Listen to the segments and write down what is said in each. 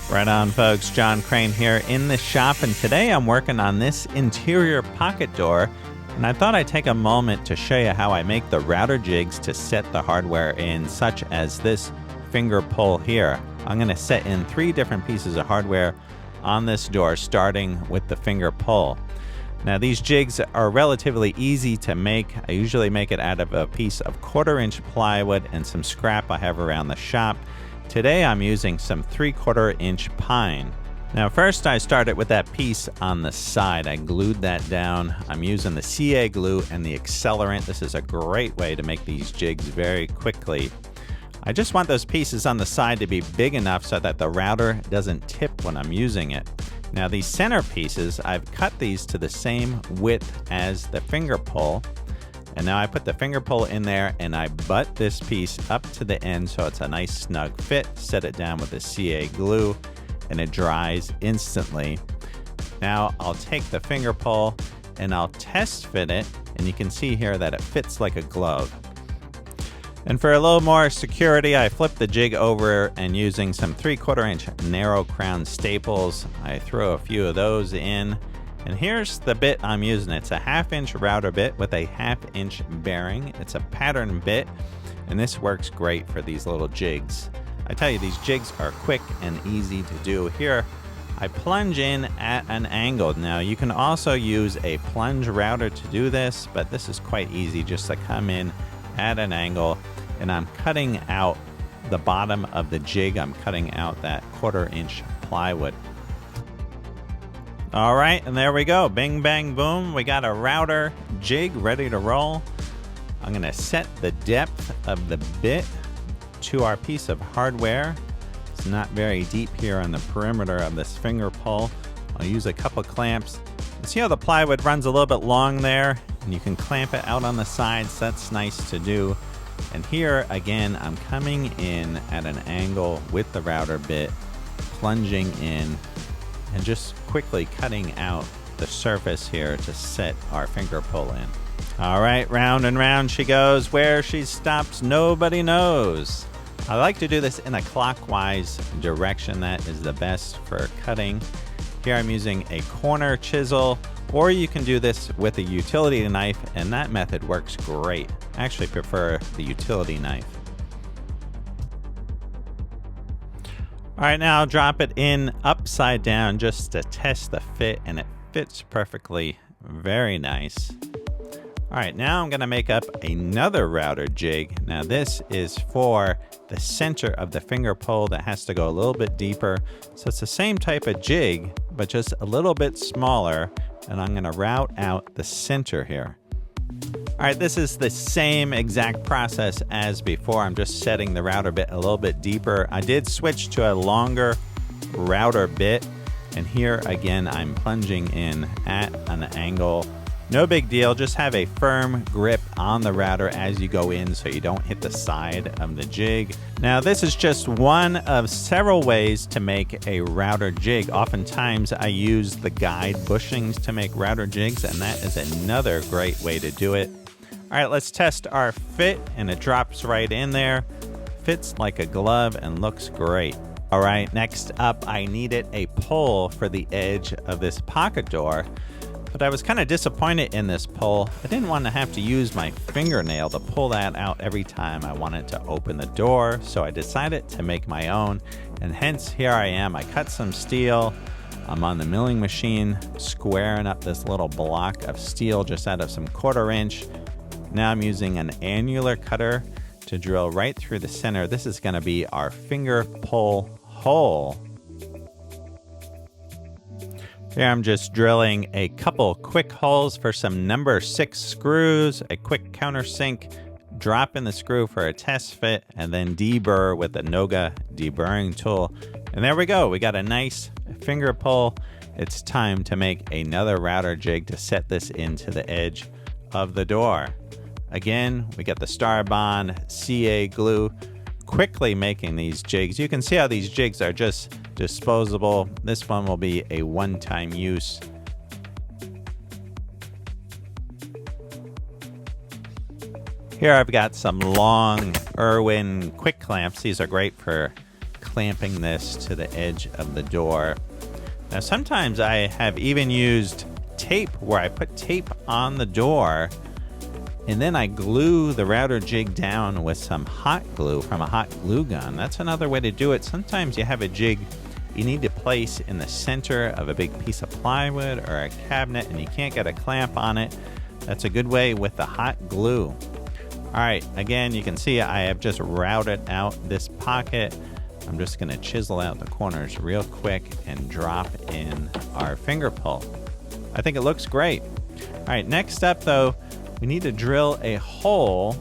Right on, folks. John Crane here in the shop, and today I'm working on this interior pocket door, and I thought I'd take a moment to show you how I make the router jigs to set the hardware in, such as this finger pull here. I'm going to set in 3 different pieces of hardware on this door, starting with the finger pull. Now, these jigs are relatively easy to make. I usually make it out of a piece of 1/4-inch plywood and some scrap I have around the shop. Today I'm using some 3/4-inch pine. Now first I started with that piece on the side. I glued that down. I'm using the CA glue and the accelerant. This is a great way to make these jigs very quickly. I just want those pieces on the side to be big enough so that the router doesn't tip when I'm using it. Now these center pieces, I've cut these to the same width as the finger pull. And now I put the finger pull in there and I butt this piece up to the end so it's a nice snug fit. Set it down with the CA glue and it dries instantly. Now I'll take the finger pull and I'll test fit it, and you can see here that it fits like a glove. And for a little more security, I flip the jig over, and using some 3/4-inch narrow crown staples, I throw a few of those in. And here's the bit I'm using. It's a 1/2-inch router bit with a 1/2-inch bearing. It's a pattern bit, and this works great for these little jigs. I tell you, these jigs are quick and easy to do. Here, I plunge in at an angle. Now, you can also use a plunge router to do this, but this is quite easy just to come in at an angle, and I'm cutting out the bottom of the jig. I'm cutting out that 1/4-inch plywood. All right, and there we go. Bing, bang, boom. We got a router jig ready to roll. I'm going to set the depth of the bit to our piece of hardware. It's not very deep here on the perimeter of this finger pull. I'll use a couple clamps. You see how the plywood runs a little bit long there? And you can clamp it out on the sides. That's nice to do. And here, again, I'm coming in at an angle with the router bit, plunging in, and just quickly cutting out the surface here to set our finger pull in. All right, round and round she goes. Where she stops, nobody knows. I like to do this in a clockwise direction. That is the best for cutting. Here I'm using a corner chisel, or you can do this with a utility knife, and that method works great. I actually prefer the utility knife. All right, now I'll drop it in upside down just to test the fit, and it fits perfectly. Very nice. All right, now I'm gonna make up another router jig. Now this is for the center of the finger pull that has to go a little bit deeper. So it's the same type of jig, but just a little bit smaller, and I'm gonna route out the center here. All right, this is the same exact process as before. I'm just setting the router bit a little bit deeper. I did switch to a longer router bit, and here again, I'm plunging in at an angle. No big deal, just have a firm grip on the router as you go in so you don't hit the side of the jig. Now, this is just one of several ways to make a router jig. Oftentimes, I use the guide bushings to make router jigs, and that is another great way to do it. All right, let's test our fit, and it drops right in there. Fits like a glove and looks great. All right, next up, I needed a pull for the edge of this pocket door. But I was kind of disappointed in this pull. I didn't want to have to use my fingernail to pull that out every time I wanted to open the door, so I decided to make my own, and hence here I am. I cut some steel. I'm on the milling machine, squaring up this little block of steel just out of some 1/4-inch. Now I'm using an annular cutter to drill right through the center. This is going to be our finger pull hole. Here I'm just drilling a couple quick holes for some number 6 screws, a quick countersink, drop in the screw for a test fit, and then deburr with the Noga deburring tool. And there we go. We got a nice finger pull. It's time to make another router jig to set this into the edge of the door. Again, we got the Starbond CA glue, quickly making these jigs. You can see how these jigs are just disposable. This one will be a one-time use. Here I've got some long Irwin quick clamps. These are great for clamping this to the edge of the door. Now sometimes I have even used tape where I put tape on the door and then I glue the router jig down with some hot glue from a hot glue gun. That's another way to do it. Sometimes you have a jig you need to place in the center of a big piece of plywood or a cabinet and you can't get a clamp on it. That's a good way with the hot glue. All right, again, you can see I have just routed out this pocket. I'm just gonna chisel out the corners real quick and drop in our finger pull. I think it looks great. All right, next up though, we need to drill a hole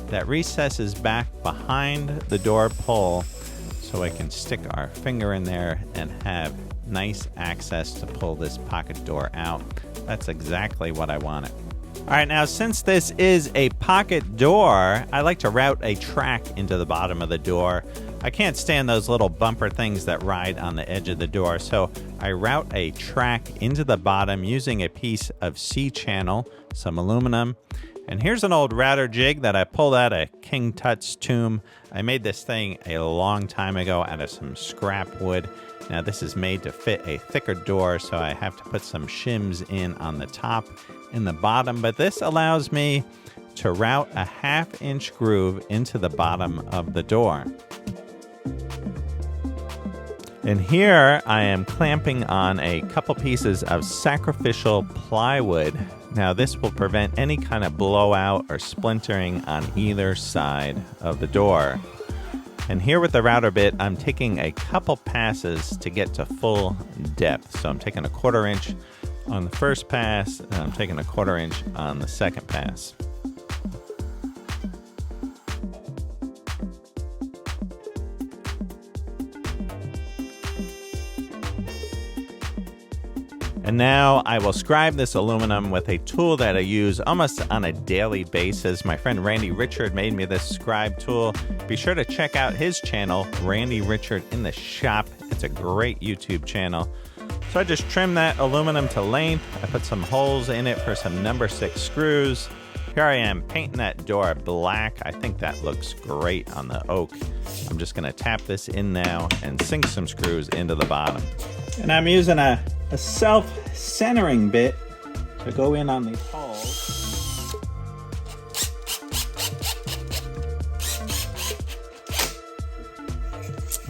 that recesses back behind the door pull so I can stick our finger in there and have nice access to pull this pocket door out. That's exactly what I wanted. All right, now since this is a pocket door, I like to route a track into the bottom of the door. I can't stand those little bumper things that ride on the edge of the door, so I route a track into the bottom using a piece of C-channel, some aluminum. And here's an old router jig that I pulled out of King Tut's tomb. I made this thing a long time ago out of some scrap wood. Now this is made to fit a thicker door, so I have to put some shims in on the top and the bottom, but this allows me to route a 1/2 inch groove into the bottom of the door. And here I am clamping on a couple pieces of sacrificial plywood. Now this will prevent any kind of blowout or splintering on either side of the door. And here with the router bit, I'm taking a couple passes to get to full depth. So I'm taking a 1/4 inch on the first pass, and I'm taking a 1/4 inch on the second pass. And now I will scribe this aluminum with a tool that I use almost on a daily basis. My friend Randy Richard made me this scribe tool. Be sure to check out his channel, Randy Richard in the Shop. It's a great YouTube channel. So I just trim that aluminum to length. I put some holes in it for some number 6 screws. Here I am painting that door black. I think that looks great on the oak. I'm just gonna tap this in now and sink some screws into the bottom. And I'm using a self-centering bit to go in on these holes.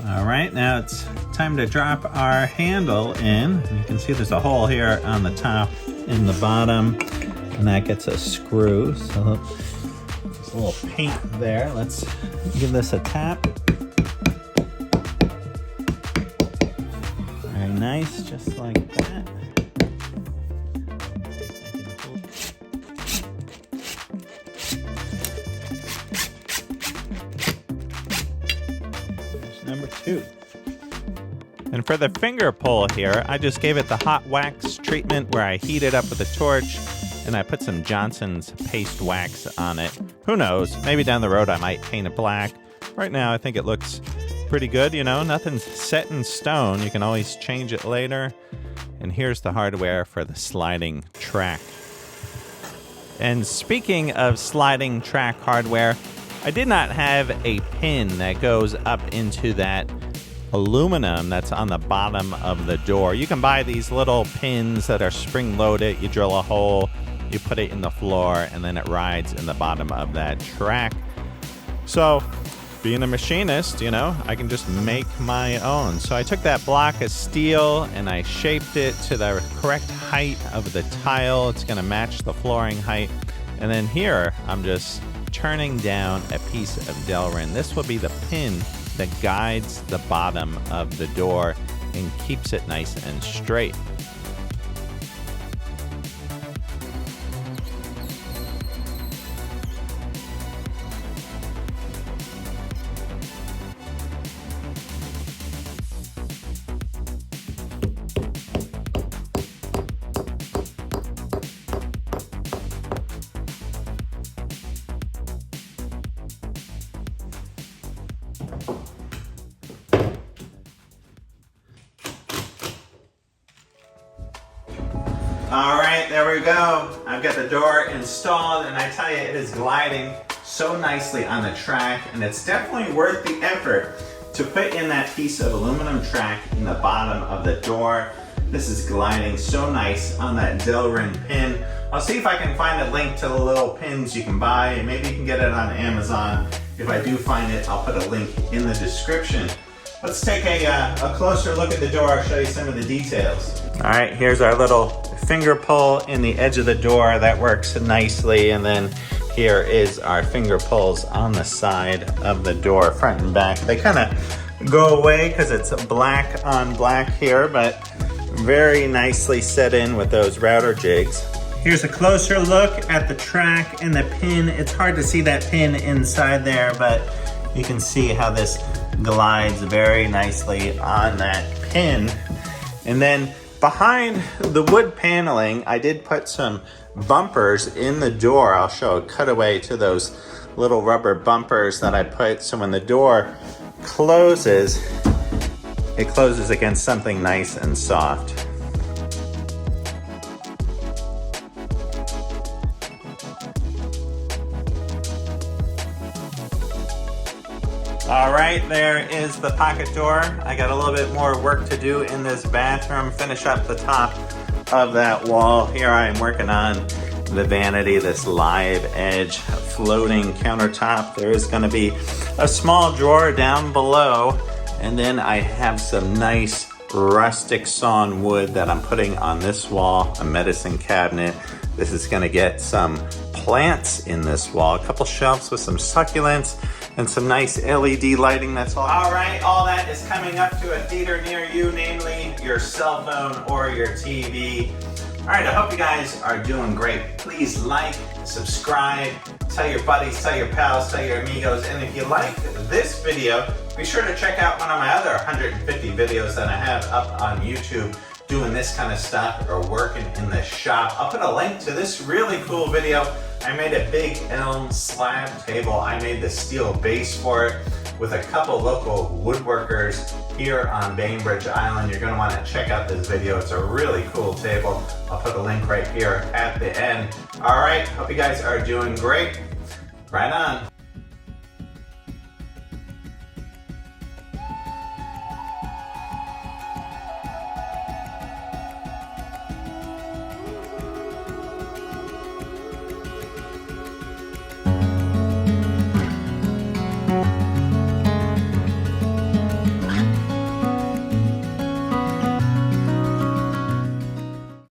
All right, now it's time to drop our handle in. You can see there's a hole here on the top and the bottom, and that gets a screw. So there's a little paint there. Let's give this a tap. Very nice, just like that. There's number 2. And for the finger pull here, I just gave it the hot wax treatment where I heat it up with a torch and I put some Johnson's paste wax on it. Who knows, maybe down the road I might paint it black. Right now I think it looks pretty good, you know, nothing's set in stone. You can always change it later. And here's the hardware for the sliding track. And speaking of sliding track hardware, I did not have a pin that goes up into that aluminum that's on the bottom of the door. You can buy these little pins that are spring-loaded. You drill a hole, you put it in the floor, and then it rides in the bottom of that track. So, being a machinist, you know, I can just make my own. So I took that block of steel and I shaped it to the correct height of the tile. It's gonna match the flooring height. And then here, I'm just turning down a piece of Delrin. This will be the pin that guides the bottom of the door and keeps it nice and straight. All right, there we go. I've got the door installed and I tell you, it is gliding so nicely on the track and it's definitely worth the effort. to put in that piece of aluminum track in the bottom of the door. This is gliding so nice on that Delrin pin. I'll see if I can find a link to the little pins you can buy, and maybe you can get it on Amazon. If I do find it, I'll put a link in the description. Let's take a closer look at the door. I'll show you some of the details. All right, here's our little finger pull in the edge of the door. That works nicely. And then here is our finger pulls on the side of the door, front and back. They kind of go away because it's black on black here, but very nicely set in with those router jigs. Here's a closer look at the track and the pin. It's hard to see that pin inside there, but you can see how this glides very nicely on that pin. And then behind the wood paneling, I did put some bumpers in the door. I'll show a cutaway to those little rubber bumpers that I put, so when the door closes, it closes against something nice and soft. All right, there is the pocket door. I got a little bit more work to do in this bathroom, finish up the top of that wall. Here I am working on the vanity, this live edge floating countertop. There is gonna be a small drawer down below, and then I have some nice rustic sawn wood that I'm putting on this wall, a medicine cabinet. This is gonna get some plants in this wall, a couple shelves with some succulents, and some nice LED lighting. That's all right, all that is coming up to a theater near you, namely your cell phone or your TV. All right, I hope you guys are doing great. Please like, subscribe, tell your buddies, tell your pals, tell your amigos, and if you like this video, be sure to check out one of my other 150 videos that I have up on YouTube doing this kind of stuff or working in the shop. I'll put a link to this really cool video. I made a big elm slab table. I made the steel base for it with a couple local woodworkers here on Bainbridge Island. You're gonna wanna check out this video. It's a really cool table. I'll put a link right here at the end. All right, hope you guys are doing great. Right on.